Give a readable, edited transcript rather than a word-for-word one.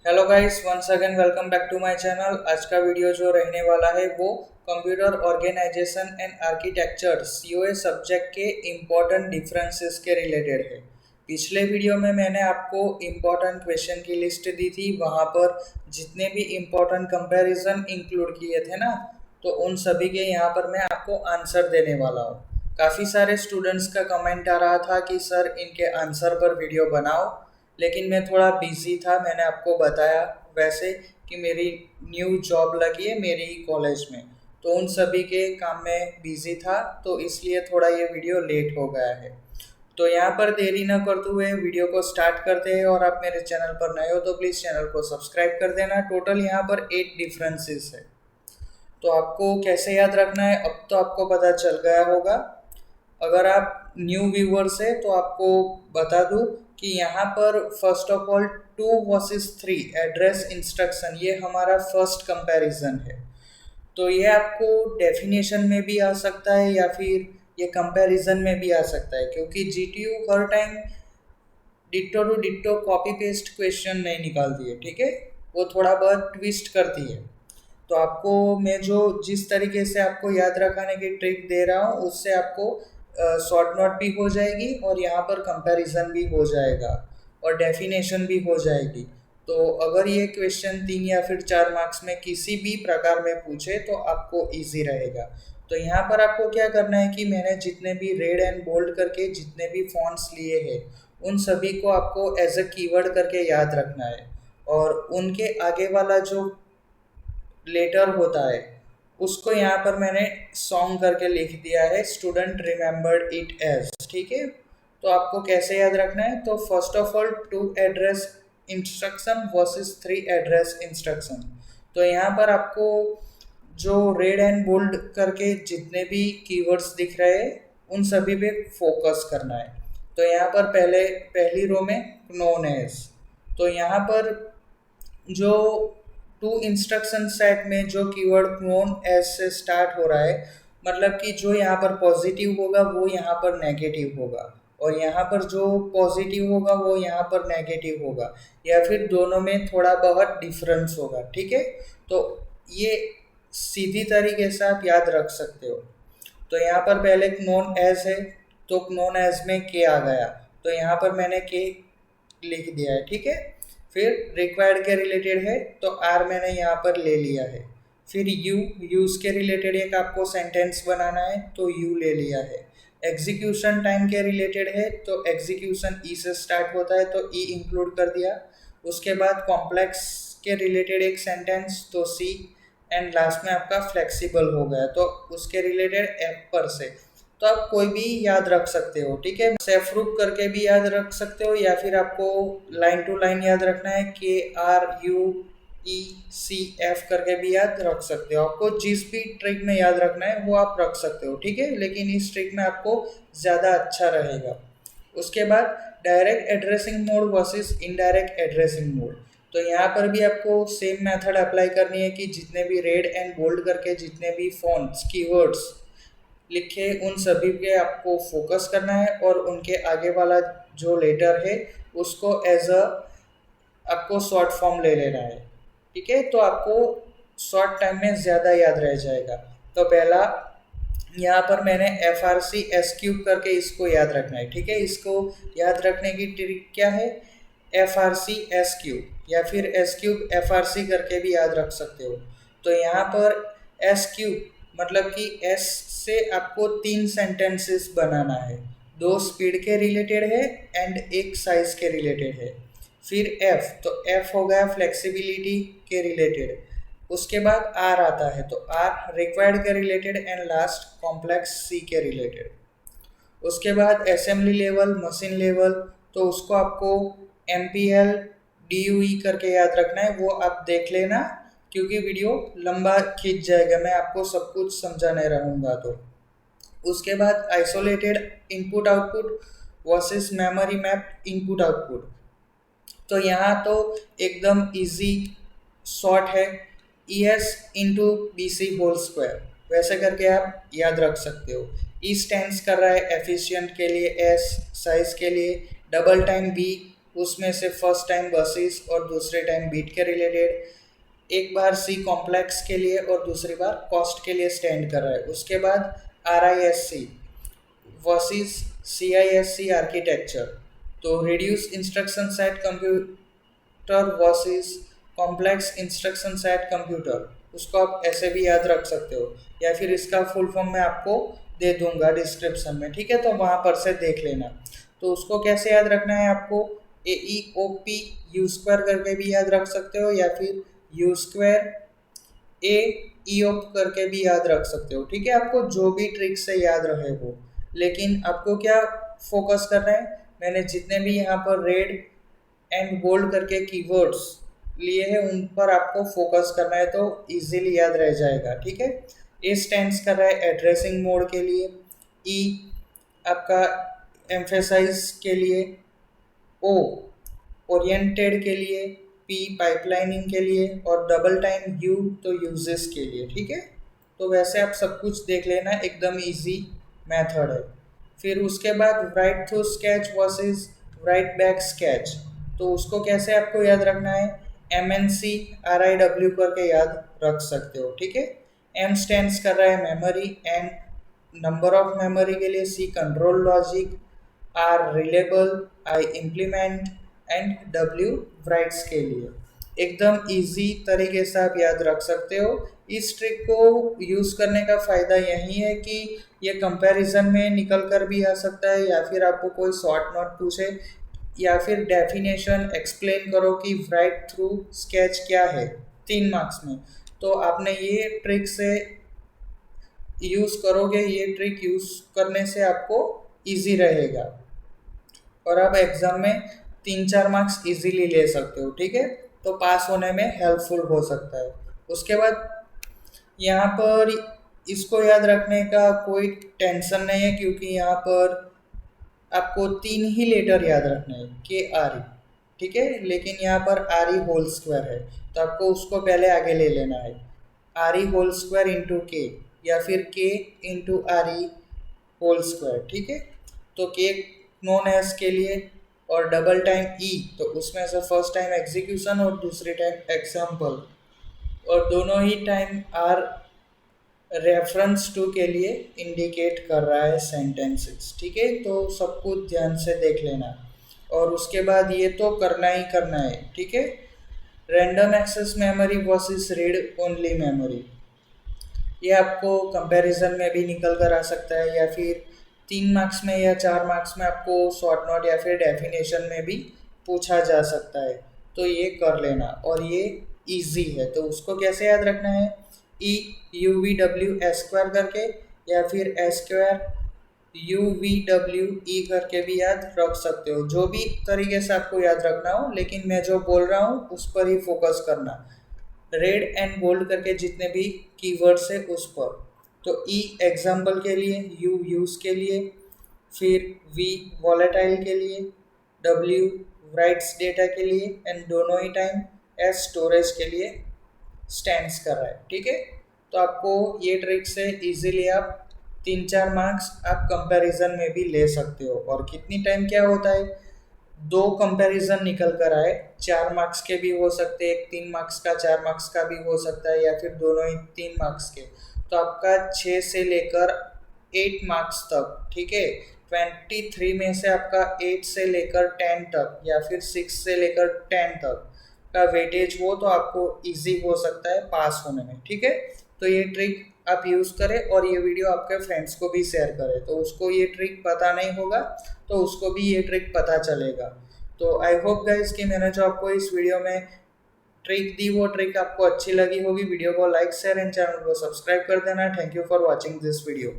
Hello guys, once again welcome back to my channel. आज का video जो रहने वाला है वो computer organisation and architecture COA subject के इम्पोर्टेंट डिफरेंसेस के रिलेटेड है। पिछले वीडियो में मैंने आपको इम्पोर्टेंट क्वेश्चन की लिस्ट दी थी, वहाँ पर जितने भी इम्पोर्टेंट कंपैरिजन इंक्लूड किए थे ना, तो उन सभी के यहाँ पर मैं आपको आंसर देने वाला हूँ। काफ़ी सारे स्टूडेंट्स का कमेंट आ रहा था कि सर इनके आंसर पर वीडियो बनाओ, लेकिन मैं थोड़ा बिजी था। मैंने आपको बताया वैसे कि मेरी न्यू जॉब लगी है मेरी ही कॉलेज में, तो उन सभी के काम में बिजी था, तो इसलिए थोड़ा ये वीडियो लेट हो गया है। तो यहाँ पर देरी न करते हुए वीडियो को स्टार्ट करते हैं। और आप मेरे चैनल पर नए हो तो प्लीज़ चैनल को सब्सक्राइब कर देना। टोटल यहाँ पर 8 डिफरेंसेस है, तो आपको कैसे याद रखना है अब तो आपको पता चल गया होगा। अगर आप न्यू व्यूवर्स है तो आपको बता दूं कि यहाँ पर first of all 2 versus 3 address instruction, ये हमारा फर्स्ट कंपैरिजन है। तो ये आपको डेफिनेशन में भी आ सकता है या फिर ये कंपैरिजन में भी आ सकता है, क्योंकि जीटीयू हर time ditto to ditto copy paste question नहीं निकालती है, ठीक है। वो थोड़ा बहुत ट्विस्ट करती है। तो आपको मैं जो जिस तरीके से आपको याद रखाने की ट्रिक दे रहा हूँ उससे आपको शॉर्ट नोट भी हो जाएगी और यहाँ पर कंपैरिजन भी हो जाएगा और डेफिनेशन भी हो जाएगी। तो अगर ये क्वेश्चन 3 या फिर 4 मार्क्स में किसी भी प्रकार में पूछे तो आपको इजी रहेगा। तो यहाँ पर आपको क्या करना है कि मैंने जितने भी रेड एंड बोल्ड करके जितने भी फॉन्ट्स लिए हैं उन सभी को आपको एज अ कीवर्ड करके याद रखना है, और उनके आगे वाला जो लेटर होता है उसको यहाँ पर मैंने सॉन्ग करके लिख दिया है, स्टूडेंट रिमेंबर्ड इट एज, ठीक है। तो आपको कैसे याद रखना है, तो first of all 2 address instruction versus 3 address instruction. तो यहाँ पर आपको जो रेड एंड बोल्ड करके जितने भी कीवर्ड्स दिख रहे हैं उन सभी पे फोकस करना है। तो यहाँ पर पहली रो में नोन एज, तो यहाँ पर जो 2 इंस्ट्रक्शन सेट में जो कीवर्ड नोन एज से स्टार्ट हो रहा है, मतलब कि जो यहाँ पर पॉजिटिव होगा वो यहाँ पर नेगेटिव होगा, और यहाँ पर जो पॉजिटिव होगा वो यहाँ पर नेगेटिव होगा, या फिर दोनों में थोड़ा बहुत डिफरेंस होगा, ठीक है। तो ये सीधी तरीके से आप याद रख सकते हो। तो यहाँ पर पहले नोन एज है, तो नोन एज में के आ गया, तो यहाँ पर मैंने के लिख दिया है, ठीक है। फिर रिक्वायर्ड के रिलेटेड है तो आर मैंने यहाँ पर ले लिया है। फिर यूज के रिलेटेड एक आपको सेंटेंस बनाना है तो यू ले लिया है। एग्जीक्यूशन टाइम के रिलेटेड है तो एग्जीक्यूशन ई से स्टार्ट होता है तो ई इंक्लूड कर दिया। उसके बाद कॉम्प्लेक्स के रिलेटेड एक सेंटेंस तो सी, एंड लास्ट में आपका फ्लेक्सिबल हो गया तो उसके रिलेटेड एफ पर से। तो आप कोई भी याद रख सकते हो, ठीक है। सेफ रूप करके भी याद रख सकते हो, या फिर आपको लाइन टू लाइन याद रखना है के R U E C F करके भी याद रख सकते हो। आपको जिस भी ट्रिक में याद रखना है वो आप रख सकते हो, ठीक है, लेकिन इस ट्रिक में आपको ज़्यादा अच्छा रहेगा। उसके बाद direct addressing mode versus indirect addressing mode. तो यहाँ पर भी आपको सेम मेथड अप्लाई करनी है कि जितने भी रेड एंड बोल्ड करके जितने भी फॉन्ट्स कीवर्ड्स लिखे उन सभी पे आपको फोकस करना है, और उनके आगे वाला जो लेटर है उसको एज अ आपको शॉर्ट फॉर्म ले लेना है, ठीक है। तो आपको शॉर्ट टाइम में ज़्यादा याद रह जाएगा। तो पहला यहाँ पर मैंने F R C S cube करके इसको याद रखना है, ठीक है। इसको याद रखने की ट्रिक क्या है, F R C S cube या फिर S cube F R C करके भी याद रख सकते हो। तो यहाँ पर एस क्यूब मतलब कि एस से आपको 3 सेंटेंसेस बनाना है, 2 स्पीड के रिलेटेड है एंड एक साइज के रिलेटेड है। फिर एफ, तो एफ हो गया फ्लेक्सिबिलिटी के रिलेटेड। उसके बाद आर आता है तो आर रिक्वायर्ड के related, and last complex C के रिलेटेड। उसके बाद असेंबली लेवल मशीन लेवल, तो उसको आपको M P L D U E करके याद रखना है, वो आप देख लेना क्योंकि वीडियो लंबा खींच जाएगा, मैं आपको सब कुछ समझाने रहूँगा। तो उसके बाद isolated input output versus memory map input output. तो यहाँ तो एकदम इजी शॉर्ट है, E S into B C whole square, वैसे करके आप याद रख सकते हो। ई स्टैंड्स कर रहा है एफिशिएंट के लिए, एस साइज के लिए, डबल टाइम बी उसमें से फर्स्ट टाइम बसेस और दूसरे टाइम बीट के रिलेटेड, एक बार सी कॉम्प्लेक्स के लिए और दूसरी बार कॉस्ट के लिए स्टैंड कर रहा है। उसके बाद R I S C versus C I S C architecture, तो reduce instruction set computer versus complex instruction set computer, उसको आप ऐसे भी याद रख सकते हो, या फिर इसका फुल फॉर्म मैं आपको दे दूंगा डिस्क्रिप्शन में, ठीक है, तो वहाँ पर से देख लेना। तो उसको कैसे याद रखना है आपको, ए ई ओ पी यू स्क्वायर करके भी याद रख सकते हो, या फिर यू स्क्वायर ए ई ओ करके भी याद रख सकते हो, ठीक है, आपको जो भी ट्रिक से याद रहे वो। लेकिन आपको क्या फोकस करना है, मैंने जितने भी यहाँ पर रेड एंड बोल्ड करके कीवर्ड्स लिए हैं उन पर आपको फोकस करना है, तो इजीली याद रह जाएगा, ठीक है। ए स्टैंड्स कर रहा है एड्रेसिंग मोड के लिए, ई आपका एम्फेसाइज के लिए, ओ ओरिएंटेड के लिए, पी पाइपलाइनिंग के लिए, और डबल टाइम यू तो यूजेस के लिए, ठीक है। तो वैसे आप सब कुछ देख लेना, एकदम इजी मेथड है। फिर उसके बाद write through sketch versus write back sketch, तो उसको कैसे आपको याद रखना है, M N C R I W करके याद रख सकते हो, ठीक है। एम स्टैंड्स कर रहा है memory and number of memory के लिए, C control logic, R reliable, I implement and W writes के लिए। एकदम इजी तरीके से आप याद रख सकते हो। इस ट्रिक को यूज़ करने का फ़ायदा यही है कि ये कंपैरिजन में निकल कर भी आ सकता है, या फिर आपको कोई शॉर्ट नोट पूछे, या फिर डेफिनेशन एक्सप्लेन करो कि राइट थ्रू स्केच क्या है 3 मार्क्स में, तो आपने ये ट्रिक से यूज़ करोगे, ये ट्रिक यूज़ करने से आपको इजी रहेगा और आप एग्ज़ाम में 3-4 मार्क्स इजीली ले सकते हो, ठीक है, तो पास होने में हेल्पफुल हो सकता है। उसके बाद यहाँ पर इसको याद रखने का कोई टेंशन नहीं है, क्योंकि यहाँ पर आपको 3 ही लेटर याद रखना है, के आर ई, ठीक है, लेकिन यहाँ पर आर ई होल स्क्वायर है, तो आपको उसको पहले आगे ले लेना है, R E whole square into K, या फिर K into R E whole square, ठीक है। तो के नॉन एस के लिए और डबल टाइम ई, तो उसमें से फर्स्ट टाइम एग्जीक्यूशन और दूसरी टाइम एग्जाम्पल, और दोनों ही टाइम आर रेफरेंस टू के लिए इंडिकेट कर रहा है सेंटेंसेस, ठीक है, तो सब कुछ ध्यान से देख लेना। और उसके बाद ये तो करना ही करना है, ठीक है। Random access memory versus read only memory, ये आपको कंपैरिजन में भी निकल कर आ सकता है, या फिर 3 मार्क्स में या 4 मार्क्स में आपको शॉर्ट नोट या फिर डेफिनेशन में भी पूछा जा सकता है, तो ये कर लेना और ये इजी है। तो उसको कैसे याद रखना है, E U V W S square करके, या फिर S square you V W E करके भी याद रख सकते हो, जो भी तरीके से आपको याद रखना हो, लेकिन मैं जो बोल रहा हूँ उस पर ही फोकस करना। रेड एंड बोल्ड करके जितने भी कीवर्ड्स है उस पर, तो ई एग्जाम्पल के लिए, यू यूज़ के लिए, फिर वी वॉलेटाइल के लिए, डब्ल्यू राइट्स डेटा के लिए, एंड दोनों ही टाइम एस स्टोरेज के लिए स्टैंड्स कर रहा है, ठीक है। तो आपको ये ट्रिक से इजीली आप 3-4 मार्क्स आप कंपैरिजन में भी ले सकते हो। और कितनी टाइम क्या होता है, 2 कंपैरिजन निकल कर आए, 4 मार्क्स के भी हो सकते हैं, एक 3 मार्क्स का 4 मार्क्स का भी हो सकता है, या फिर दोनों ही 3 मार्क्स के, तो आपका 6 से लेकर 8 मार्क्स तक, ठीक है। 23 में से आपका 8 से लेकर 10 तक, या फिर 6 से लेकर 10 तक का वेटेज हो, तो आपको इजी हो सकता है पास होने में, ठीक है। तो ये ट्रिक आप यूज़ करें और ये वीडियो आपके फ्रेंड्स को भी शेयर करें, तो उसको ये ट्रिक पता नहीं होगा तो उसको भी ये ट्रिक पता चलेगा। तो आई होप गाइस कि मैंने जो आपको इस वीडियो में ट्रिक दी वो ट्रिक आपको अच्छी लगी होगी। वीडियो को लाइक शेयर एंड चैनल को सब्सक्राइब कर देना। Thank you for watching this video.